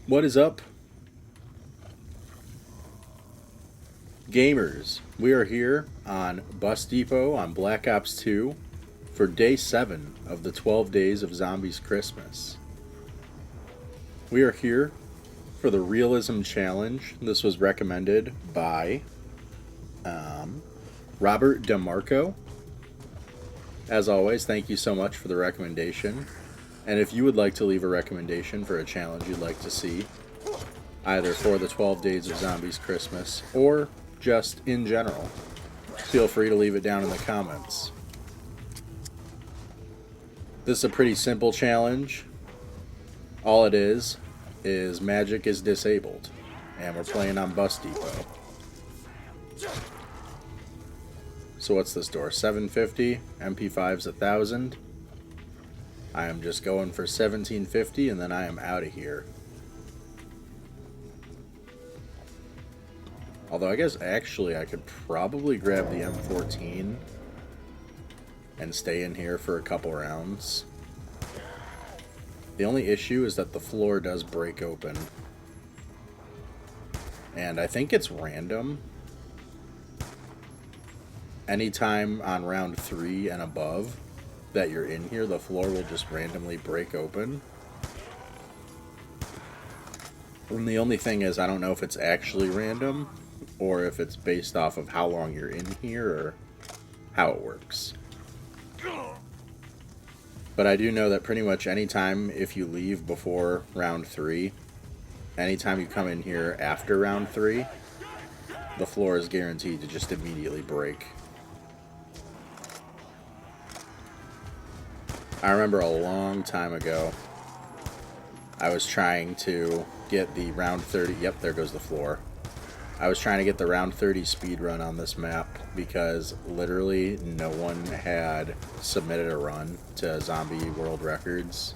What is up, gamers? We are here on Bus Depot on Black Ops 2 for day 7 of the 12 Days of Zombies Christmas. We are here for the Realism Challenge. This was recommended by Robert DeMarco. As always, thank you so much for the recommendation. And if you would like to leave a recommendation for a challenge you'd like to see, either for the 12 Days of Zombies Christmas or just in general, feel free to leave it down in the comments. This is a pretty simple challenge. All it is magic is disabled, and we're playing on Bus Depot. So what's this door? 750, MP5's 1,000. I am just going for 1750 and then I am out of here. Although I guess actually I could probably grab the M14 and stay in here for a couple rounds. The only issue is that the floor does break open. And I think it's random. Anytime on round 3 and above that you're in here, the floor will just randomly break open. And the only thing is, I don't know if it's actually random or if it's based off of how long you're in here or how it works. But I do know that pretty much anytime if you leave before round 3, anytime you come in here after round 3, the floor is guaranteed to just immediately break. I remember a long time ago, I was trying to get the round 30, yep, there goes the floor. I was trying to get the round 30 speed run on this map because literally no one had submitted a run to Zombie World Records,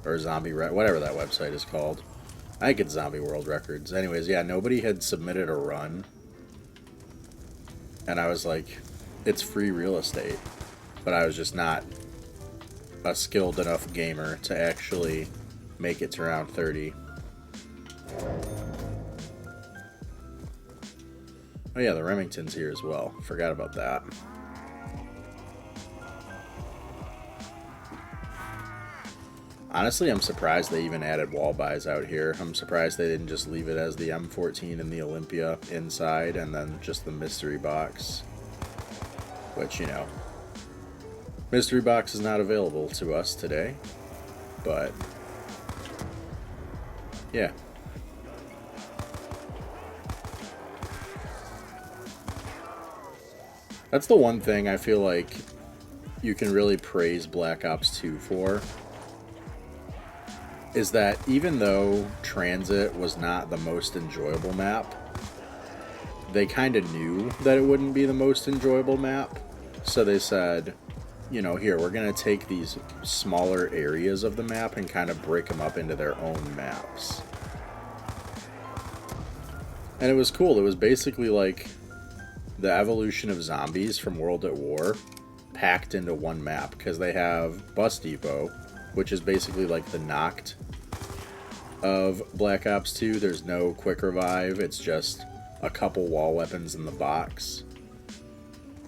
or whatever that website is called. I think it's Zombie World Records. Anyways, yeah, nobody had submitted a run. And I was like, it's free real estate. But I was just not a skilled enough gamer to actually make it to round 30. Oh yeah, the Remington's here as well. Forgot about that. Honestly, I'm surprised they even added wall buys out here. I'm surprised they didn't just leave it as the M14 and the Olympia inside and then just the mystery box. Which, you know, mystery box is not available to us today, but yeah. That's the one thing I feel like you can really praise Black Ops 2 for, is that even though Transit was not the most enjoyable map, they kind of knew that it wouldn't be the most enjoyable map, so they said, you know, here, we're going to take these smaller areas of the map and kind of break them up into their own maps. And it was cool. It was basically like the evolution of zombies from World at War packed into one map, because they have Bus Depot, which is basically like the knocked of Black Ops 2. There's no quick revive. It's just a couple wall weapons in the box.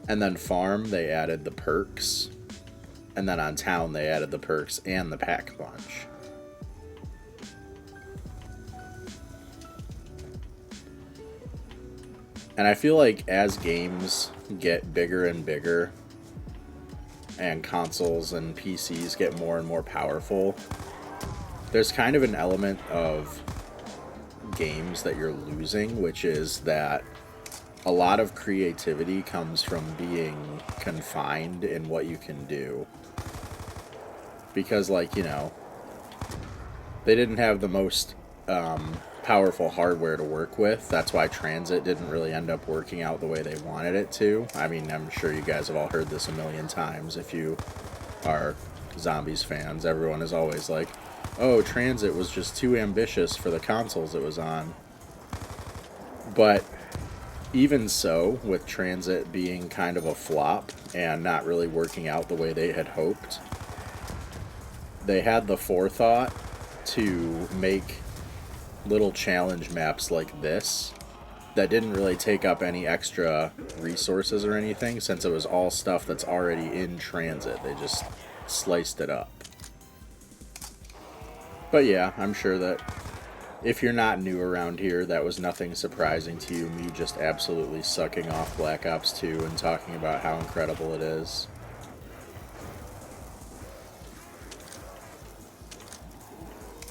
And then Farm, they added the perks. And then on Town, they added the perks and the pack punch. And I feel like as games get bigger and bigger, and consoles and PCs get more and more powerful, there's kind of an element of games that you're losing, which is that a lot of creativity comes from being confined in what you can do. Because, like, you know, they didn't have the most powerful hardware to work with. That's why Transit didn't really end up working out the way they wanted it to. I mean, I'm sure you guys have all heard this a million times. If you are Zombies fans, everyone is always like, oh, Transit was just too ambitious for the consoles it was on. But even so, with Transit being kind of a flop and not really working out the way they had hoped, they had the forethought to make little challenge maps like this that didn't really take up any extra resources or anything, since it was all stuff that's already in transit. They just sliced it up. But yeah, I'm sure that if you're not new around here, that was nothing surprising to you, me just absolutely sucking off Black Ops 2 and talking about how incredible it is.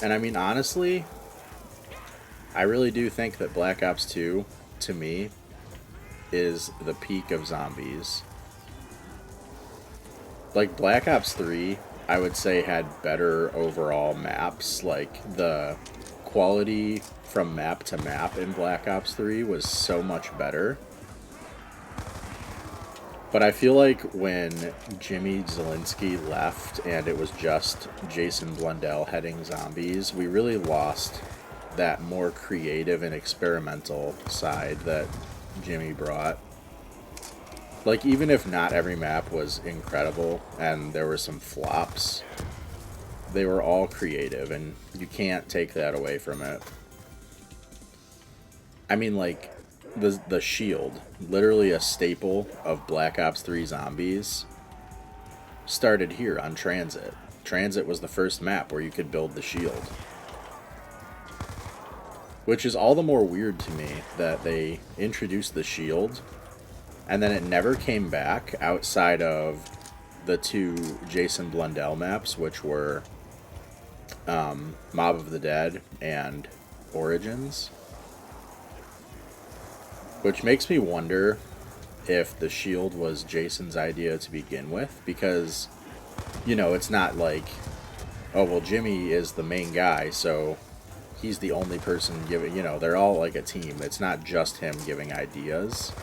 And I mean, honestly, I really do think that Black Ops 2, to me, is the peak of zombies. Like, Black Ops 3, I would say, had better overall maps. Like, the quality from map to map in Black Ops 3 was so much better. But I feel like when Jimmy Zielinski left and it was just Jason Blundell heading zombies, we really lost that more creative and experimental side that Jimmy brought. Like, even if not every map was incredible and there were some flops, they were all creative, and you can't take that away from it. I mean, like, the shield, literally a staple of Black Ops 3 zombies, started here on Transit. Transit was the first map where you could build the shield. Which is all the more weird to me that they introduced the shield and then it never came back outside of the two Jason Blundell maps, which were Mob of the Dead and Origins. Which makes me wonder if the shield was Jason's idea to begin with, because, you know, it's not like, oh, well, Jimmy is the main guy, so he's the only person giving, you know, they're all like a team. It's not just him giving ideas.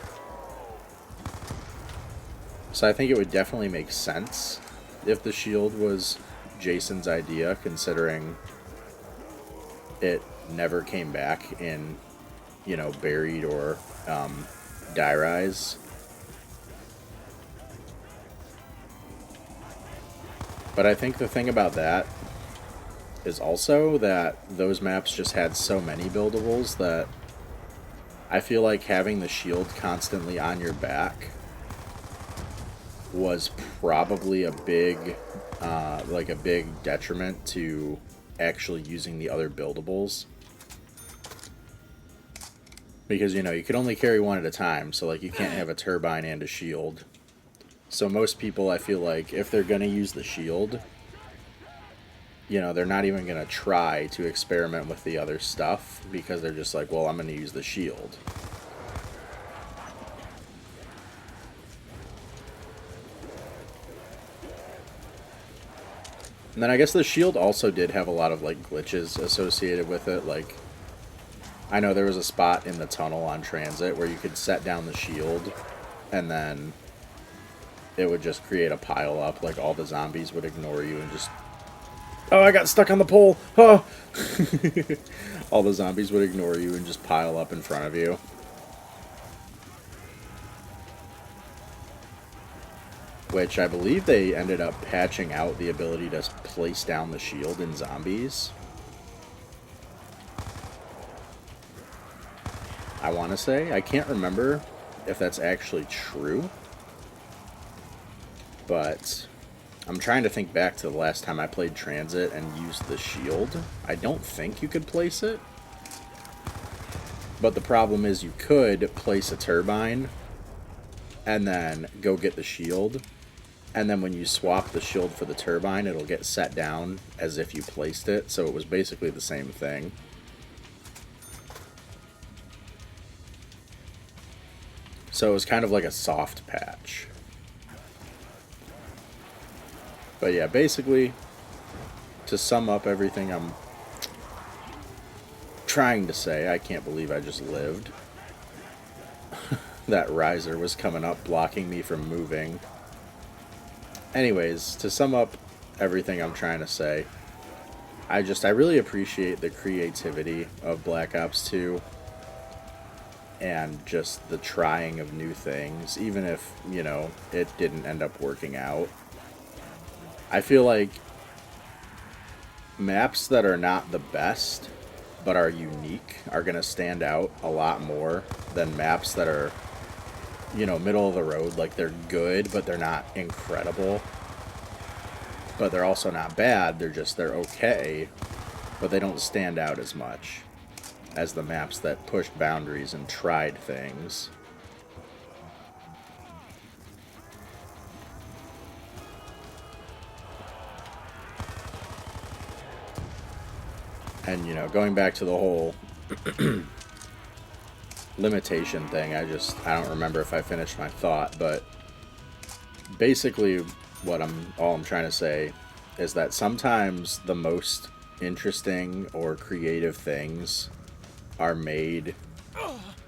So I think it would definitely make sense if the shield was Jason's idea, considering it never came back in, you know, Buried or Die Rise. But I think the thing about that is also that those maps just had so many buildables that I feel like having the shield constantly on your back was probably a big, like a big detriment to actually using the other buildables. Because, you know, you could only carry one at a time, so, like, you can't have a turbine and a shield. So most people, I feel like, if they're going to use the shield, you know, they're not even going to try to experiment with the other stuff, because they're just like, well, I'm going to use the shield. And then I guess the shield also did have a lot of, like, glitches associated with it. Like, I know there was a spot in the tunnel on Transit where you could set down the shield, and then it would just create a pile up. Like, all the zombies would ignore you and just... Oh, I got stuck on the pole! Oh! All the zombies would ignore you and just pile up in front of you. Which I believe they ended up patching out the ability to place down the shield in zombies. I want to say. I can't remember if that's actually true. But I'm trying to think back to the last time I played Transit and used the shield. I don't think you could place it. But the problem is you could place a turbine and then go get the shield. And then when you swap the shield for the turbine, it'll get set down as if you placed it. So it was basically the same thing. So it was kind of like a soft patch. But yeah, basically, to sum up everything I'm trying to say, I can't believe I just lived. That riser was coming up, blocking me from moving. Anyways, to sum up everything I'm trying to say, I really appreciate the creativity of Black Ops 2 and just the trying of new things, even if, you know, it didn't end up working out. I feel like maps that are not the best but are unique are going to stand out a lot more than maps that are, you know, middle of the road. Like, they're good, but they're not incredible. But they're also not bad. They're okay, but they don't stand out as much as the maps that pushed boundaries and tried things. And, you know, going back to the whole limitation thing, I don't remember if I finished my thought, but basically all I'm trying to say is that sometimes the most interesting or creative things are made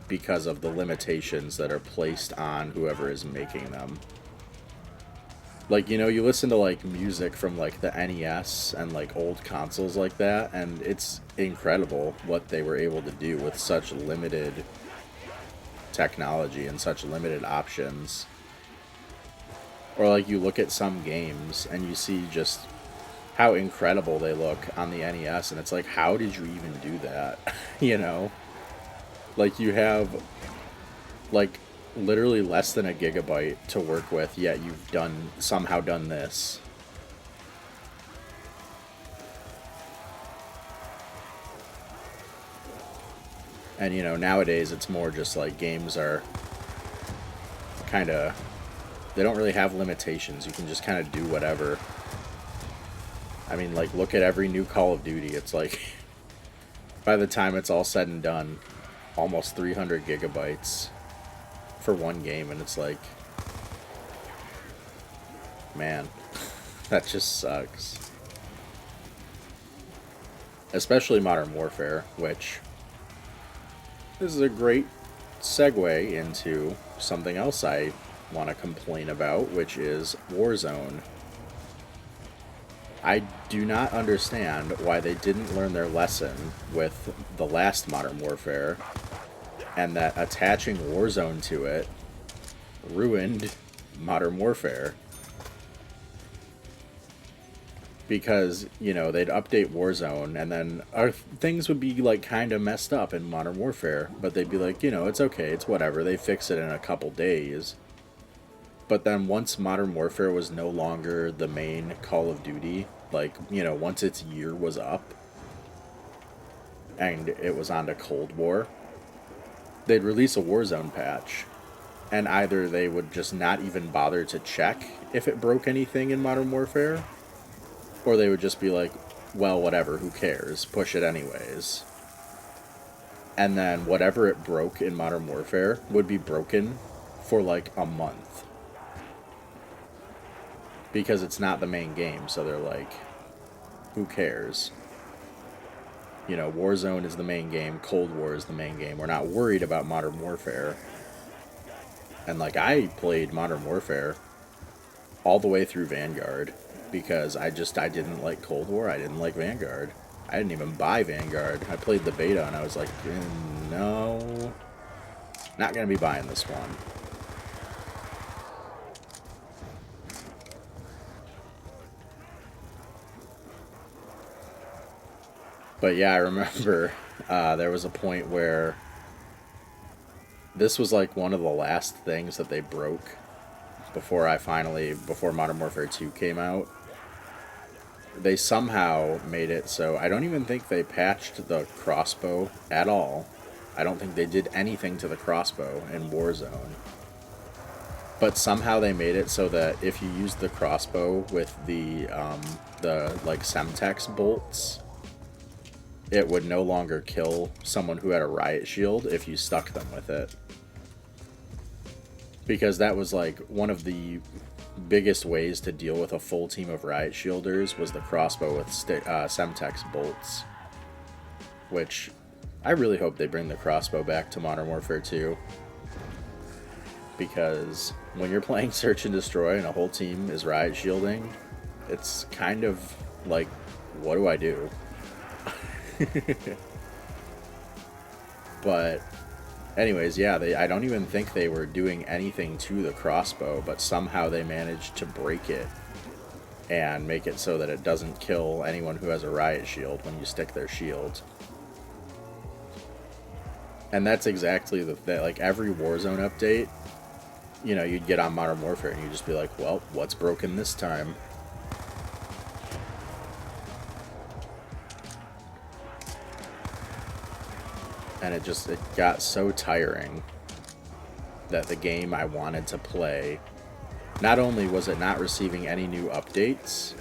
because of the limitations that are placed on whoever is making them. Like, you know, you listen to, like, music from, like, the NES and, like, old consoles like that, and it's incredible what they were able to do with such limited technology and such limited options. Or, like, you look at some games and you see just how incredible they look on the NES, and it's like, how did you even do that? You know? Like, you have, like, literally less than a gigabyte to work with, yet you've somehow done this. And, you know, nowadays it's more just like games are kind of, they don't really have limitations. You can just kind of do whatever. I mean, like, look at every new Call of Duty. It's like, by the time it's all said and done, almost 300 gigabytes for one game, and it's like, man, that just sucks. Especially Modern Warfare, which this is a great segue into something else I want to complain about, which is Warzone. I do not understand why they didn't learn their lesson with the last Modern Warfare, and that attaching Warzone to it ruined Modern Warfare. Because, you know, they'd update Warzone, and then things would be, like, kind of messed up in Modern Warfare, but they'd be like, you know, it's okay, it's whatever, they fix it in a couple days. But then once Modern Warfare was no longer the main Call of Duty, like, you know, once its year was up, and it was on to Cold War, they'd release a Warzone patch, and either they would just not even bother to check if it broke anything in Modern Warfare, or they would just be like, well, whatever, who cares, push it anyways. And then whatever it broke in Modern Warfare would be broken for like a month. Because it's not the main game, so they're like, who cares? You know, Warzone is the main game, Cold War is the main game. We're not worried about Modern Warfare. And, like, I played Modern Warfare all the way through Vanguard because I didn't like Cold War, I didn't like Vanguard. I didn't even buy Vanguard. I played the beta and I was like, no, not gonna be buying this one. But yeah, I remember there was a point where this was like one of the last things that they broke before Modern Warfare 2 came out. They somehow made it so I don't even think they patched the crossbow at all. I don't think they did anything to the crossbow in Warzone. But somehow they made it so that if you used the crossbow with the like Semtex bolts, it would no longer kill someone who had a riot shield if you stuck them with it. Because that was like one of the biggest ways to deal with a full team of riot shielders was the crossbow with Semtex bolts. Which I really hope they bring the crossbow back to Modern Warfare 2. Because when you're playing Search and Destroy and a whole team is riot shielding, it's kind of like, what do I do? But anyways, yeah, I don't even think they were doing anything to the crossbow, but somehow they managed to break it and make it so that it doesn't kill anyone who has a riot shield when you stick their shield. And that's exactly the thing. Like, every Warzone update, you know, you'd get on Modern Warfare and you'd just be like, well, what's broken this time? And it got so tiring that the game I wanted to play, not only was it not receiving any new updates,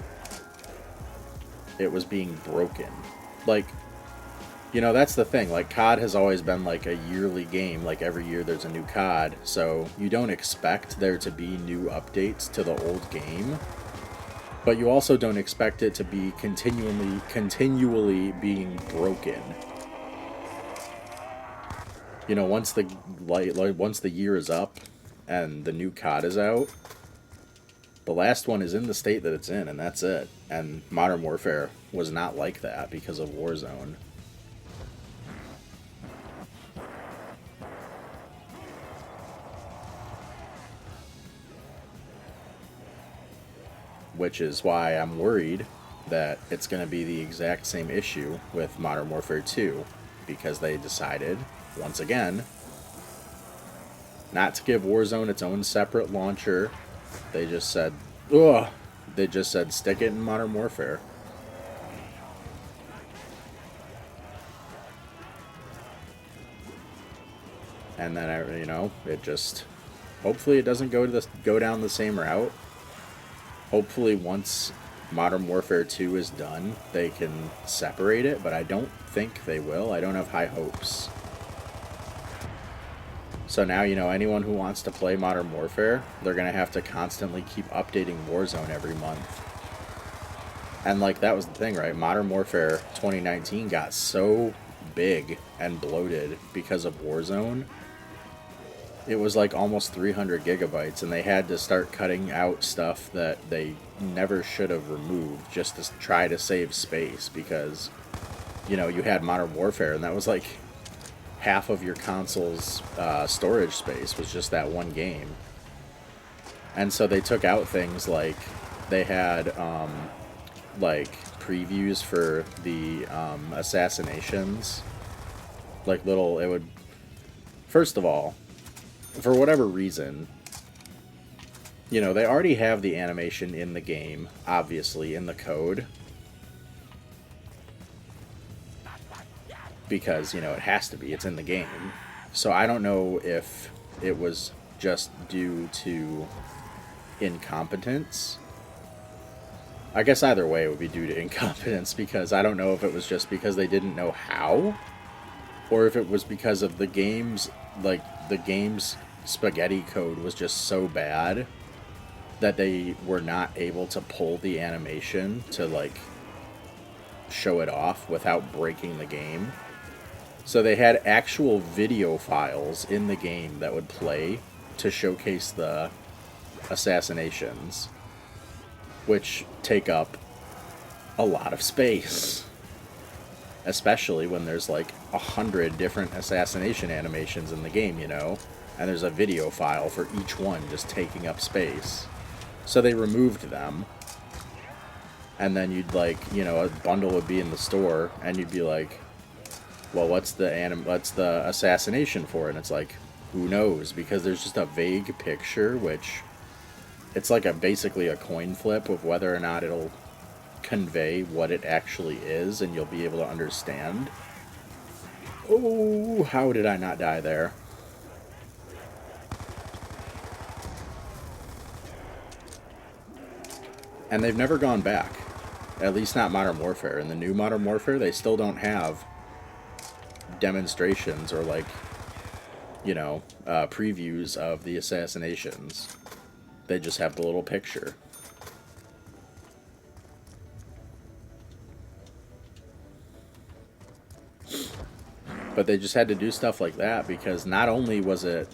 it was being broken. Like, you know, that's the thing. Like, COD has always been like a yearly game. Like, every year there's a new COD. So you don't expect there to be new updates to the old game. But you also don't expect it to be continually being broken. You know, once the year is up and the new COD is out, the last one is in the state that it's in, and that's it. And Modern Warfare was not like that because of Warzone. Which is why I'm worried that it's going to be the exact same issue with Modern Warfare 2, because they decided, once again, not to give Warzone its own separate launcher. They just said, ugh, they just said stick it in Modern Warfare. And then, you know, it just, hopefully it doesn't go down the same route. Hopefully once Modern Warfare 2 is done, they can separate it, but I don't think they will. I don't have high hopes. So now, you know, anyone who wants to play Modern Warfare, they're going to have to constantly keep updating Warzone every month. And, like, that was the thing, right? Modern Warfare 2019 got so big and bloated because of Warzone. It was like almost 300 gigabytes, and they had to start cutting out stuff that they never should have removed just to try to save space, because, you know, you had Modern Warfare, and that was like half of your console's storage space was just that one game. And so they took out things like they had like previews for the assassinations, like little, it would, first of all, for whatever reason, you know, they already have the animation in the game, obviously, in the code. Because, you know, it has to be. It's in the game. So I don't know if it was just due to incompetence. I guess either way it would be due to incompetence, because I don't know if it was just because they didn't know how, or if it was because of the game's, like, the game's spaghetti code was just so bad that they were not able to pull the animation to, like, show it off without breaking the game. So they had actual video files in the game that would play to showcase the assassinations, which take up a lot of space, especially when there's like 100 different assassination animations in the game, you know, and there's a video file for each one just taking up space. So they removed them, and then you'd, like, you know, a bundle would be in the store, and you'd be like, well, what's the assassination for? And it's like, who knows? Because there's just a vague picture, which it's like basically a coin flip of whether or not it'll convey what it actually is, and you'll be able to understand. Oh, how did I not die there? And they've never gone back. At least not Modern Warfare. In the new Modern Warfare, they still don't have demonstrations or, like, you know, previews of the assassinations. They just have the little picture. But they just had to do stuff like that because not only was it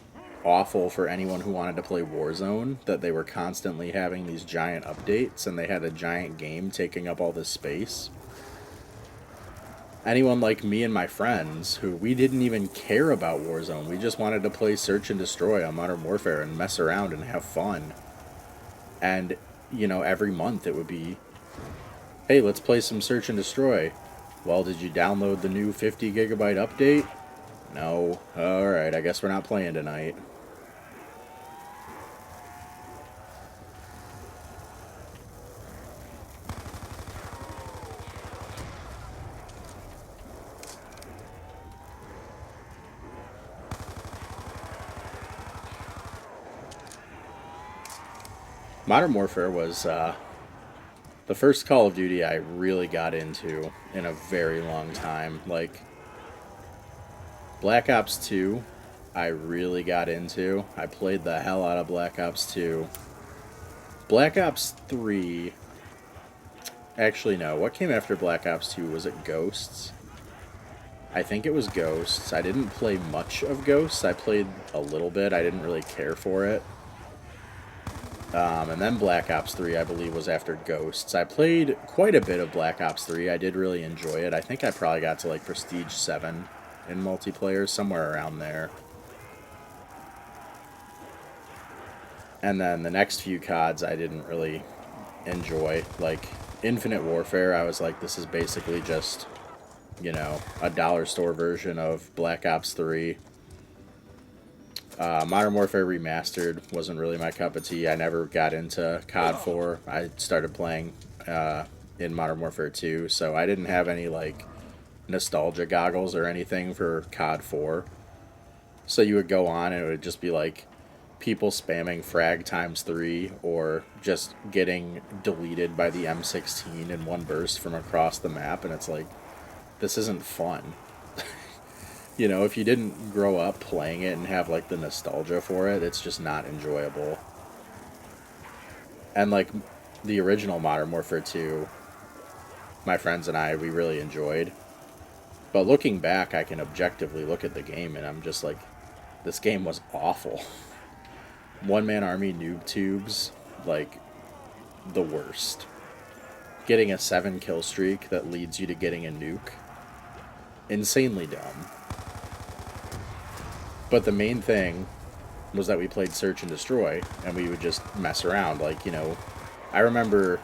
awful for anyone who wanted to play Warzone that they were constantly having these giant updates and they had a giant game taking up all this space. Anyone like me and my friends who we didn't even care about Warzone, we just wanted to play Search and Destroy on Modern Warfare and mess around and have fun. And, you know, every month it would be, hey, let's play some Search and Destroy. Well, did you download the new 50 gigabyte update? No. Alright, I guess we're not playing tonight. Modern Warfare was the first Call of Duty I really got into in a very long time. Like, Black Ops 2, I really got into. I played the hell out of Black Ops 2. Black Ops 3... Actually, no. What came after Black Ops 2? Was it Ghosts? I think it was Ghosts. I didn't play much of Ghosts. I played a little bit. I didn't really care for it. And then Black Ops 3, I believe, was after Ghosts. I played quite a bit of Black Ops 3. I did really enjoy it. I think I probably got to, like, Prestige 7 in multiplayer, somewhere around there. And then the next few CODs I didn't really enjoy. Like, Infinite Warfare, I was like, this is basically just, you know, a dollar store version of Black Ops 3. Modern Warfare Remastered wasn't really my cup of tea. I never got into COD 4. I started playing in Modern Warfare 2, so I didn't have any, like, nostalgia goggles or anything for COD 4. So you would go on and it would just be, like, people spamming frag times 3 or just getting deleted by the M16 in one burst from across the map, and it's like, this isn't fun. You know, if you didn't grow up playing it and have, like, the nostalgia for it, it's just not enjoyable. And, like, the original Modern Warfare 2, my friends and I, we really enjoyed. But looking back, I can objectively look at the game, and I'm just like, this game was awful. One-man army noob tubes, like, the worst. Getting a 7-kill streak that leads you to getting a nuke. Insanely dumb. But the main thing was that we played Search and Destroy, and we would just mess around. Like, you know, I remember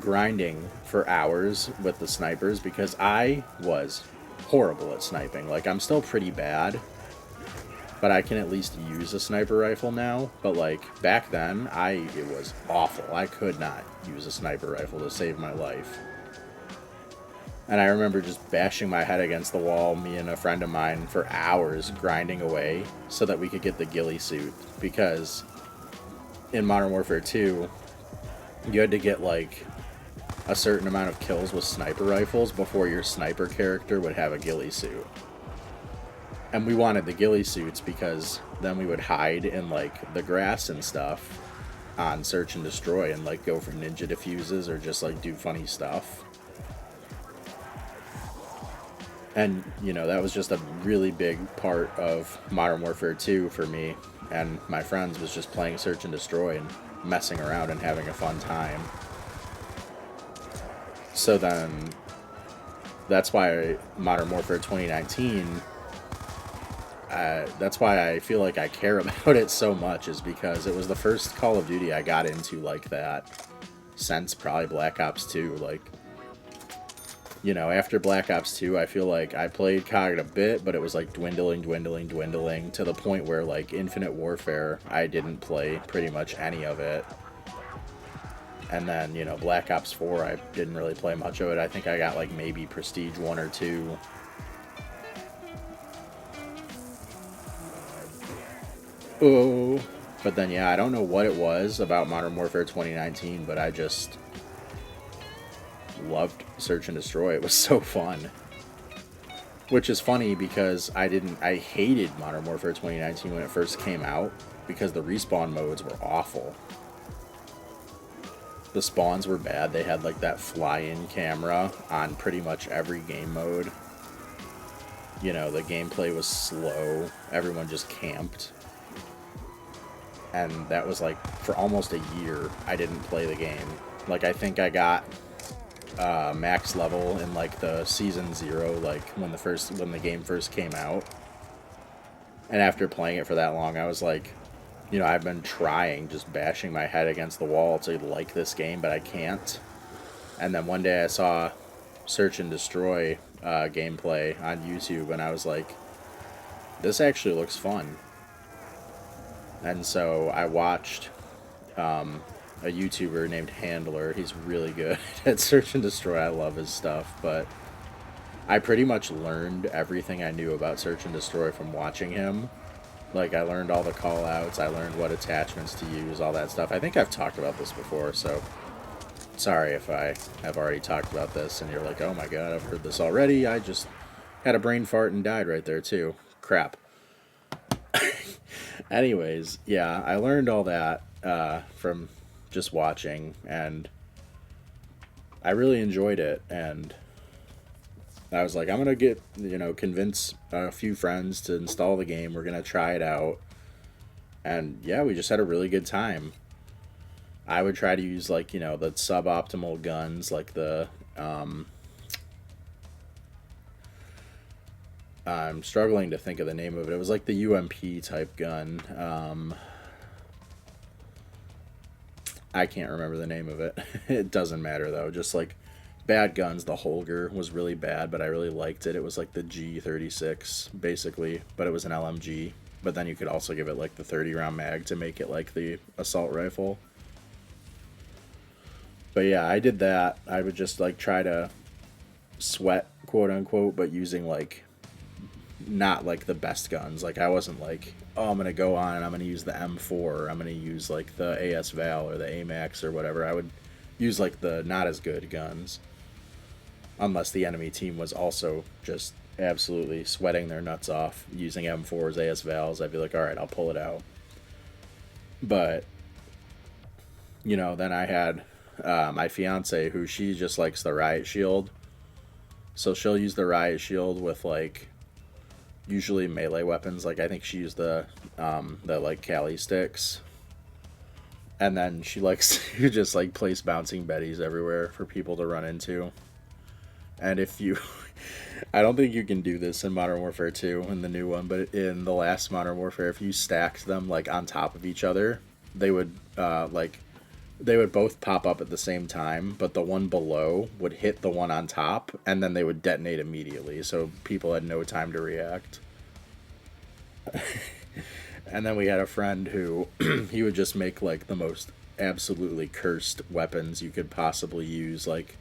grinding for hours with the snipers because I was horrible at sniping. Like, I'm still pretty bad, but I can at least use a sniper rifle now. But, like, back then, it was awful. I could not use a sniper rifle to save my life. And I remember just bashing my head against the wall, me and a friend of mine, for hours, grinding away so that we could get the ghillie suit. Because in Modern Warfare 2, you had to get, like, a certain amount of kills with sniper rifles before your sniper character would have a ghillie suit. And we wanted the ghillie suits because then we would hide in, like, the grass and stuff on Search and Destroy and, like, go for ninja diffuses or just, like, do funny stuff. And, you know, that was just a really big part of Modern Warfare 2 for me and my friends, was just playing Search and Destroy and messing around and having a fun time. So then, that's why Modern Warfare 2019, that's why I feel like I care about it so much, is because it was the first Call of Duty I got into like that since probably Black Ops 2. Like, you know, after Black Ops 2, I feel like I played COD a bit, but it was like dwindling to the point where, like, Infinite Warfare, I didn't play pretty much any of it. And then, you know, Black Ops 4, I didn't really play much of it. I think I got, like, maybe Prestige 1 or 2. Oh. But then, yeah, I don't know what it was about Modern Warfare 2019, but I just loved Search and Destroy. It was so fun. Which is funny because I hated Modern Warfare 2019 when it first came out because the respawn modes were awful. The spawns were bad. They had, like, that fly-in camera on pretty much every game mode. You know, the gameplay was slow. Everyone just camped. And that was, like, for almost a year, I didn't play the game. Like, I think I got max level in, like, the season 0, like, when the game first came out. And after playing it for that long, I was like, you know, I've been trying, just bashing my head against the wall to like this game, but I can't. And then one day I saw Search and Destroy gameplay on YouTube, and I was like, this actually looks fun. And so I watched a YouTuber named Handler. He's really good at search and destroy. I love his stuff, but I pretty much learned everything I knew about search and destroy from watching him. Like, I learned all the call outs, I learned what attachments to use, all that stuff. I think I've talked about this before, so sorry if I have already talked about this and you're like, oh my god, I've heard this already. I just had a brain fart and died right there too. Crap. Anyways, yeah, I learned all that from just watching, and I really enjoyed it. And I was like, I'm gonna convince a few friends to install the game. We're gonna try it out, and yeah, we just had a really good time. I would try to use the suboptimal guns, like the I'm struggling to think of the name of it. It was like the UMP type gun. I can't remember the name of it. It doesn't matter though. Just like bad guns. The Holger was really bad, but I really liked it. It was like the G36 basically, but it was an LMG. But then you could also give it like the 30 round mag to make it like the assault rifle. But yeah, I did that. I would just like try to sweat, quote unquote, but using like not like the best guns. Like I wasn't like, oh, I'm gonna go on and I'm gonna use the M4 or I'm gonna use like the AS Val or the AMAX or whatever. I would use like the not as good guns, unless the enemy team was also just absolutely sweating their nuts off using M4s, AS Vals. I'd be like, all right, I'll pull it out. But then I had my fiance, who she just likes the riot shield, so she'll use the riot shield with like usually melee weapons. Like I think she used the like Cali sticks, and then she likes to just like place bouncing betties everywhere for people to run into. And if you I don't think you can do this in Modern Warfare 2 in the new one, but in the last Modern Warfare, if you stacked them like on top of each other, they would they would both pop up at the same time, but the one below would hit the one on top, and then they would detonate immediately, so people had no time to react. And then we had a friend who he would just make like the most absolutely cursed weapons you could possibly use, like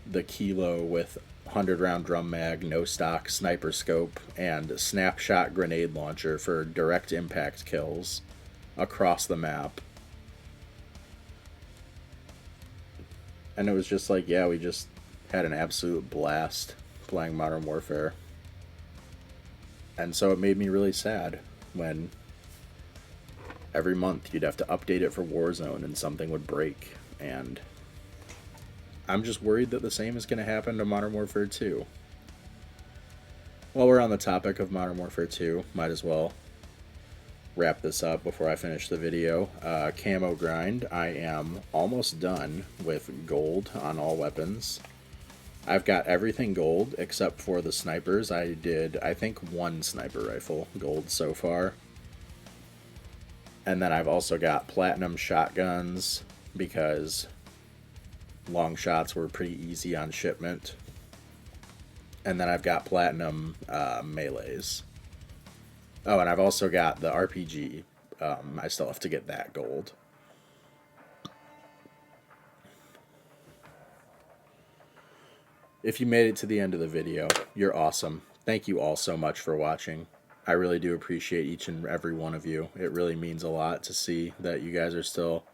the Kilo with 100 round drum mag, no stock, sniper scope, and snapshot grenade launcher for direct impact kills across the map. And it was just like, yeah, we just had an absolute blast playing Modern Warfare. And so it made me really sad when every month you'd have to update it for Warzone and something would break. And I'm just worried that the same is going to happen to Modern Warfare 2. While we're on the topic of Modern Warfare 2, might as well wrap this up before I finish the video. Camo grind. I am almost done with gold on all weapons. I've got everything gold except for the snipers. I did, I think, one sniper rifle gold so far. And then I've also got platinum shotguns because long shots were pretty easy on shipment. And then I've got platinum melees. Oh, and I've also got the RPG. I still have to get that gold. If you made it to the end of the video, you're awesome. Thank you all so much for watching. I really do appreciate each and every one of you. It really means a lot to see that you guys are still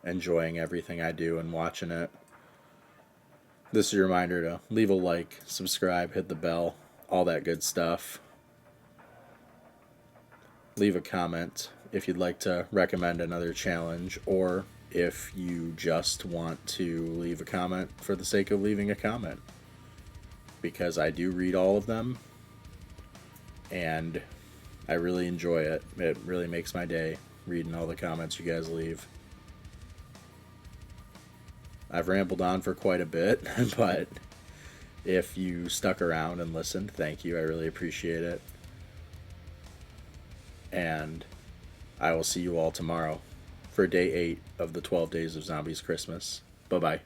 enjoying everything I do and watching it. This is a reminder to leave a like, subscribe, hit the bell, all that good stuff. Leave a comment if you'd like to recommend another challenge, or if you just want to leave a comment for the sake of leaving a comment, because I do read all of them and I really enjoy it. It really makes my day reading all the comments you guys leave. I've rambled on for quite a bit, but if you stuck around and listened, thank you. I really appreciate it. And I will see you all tomorrow for day 8 of the 12 Days of Zombies Christmas. Bye-bye.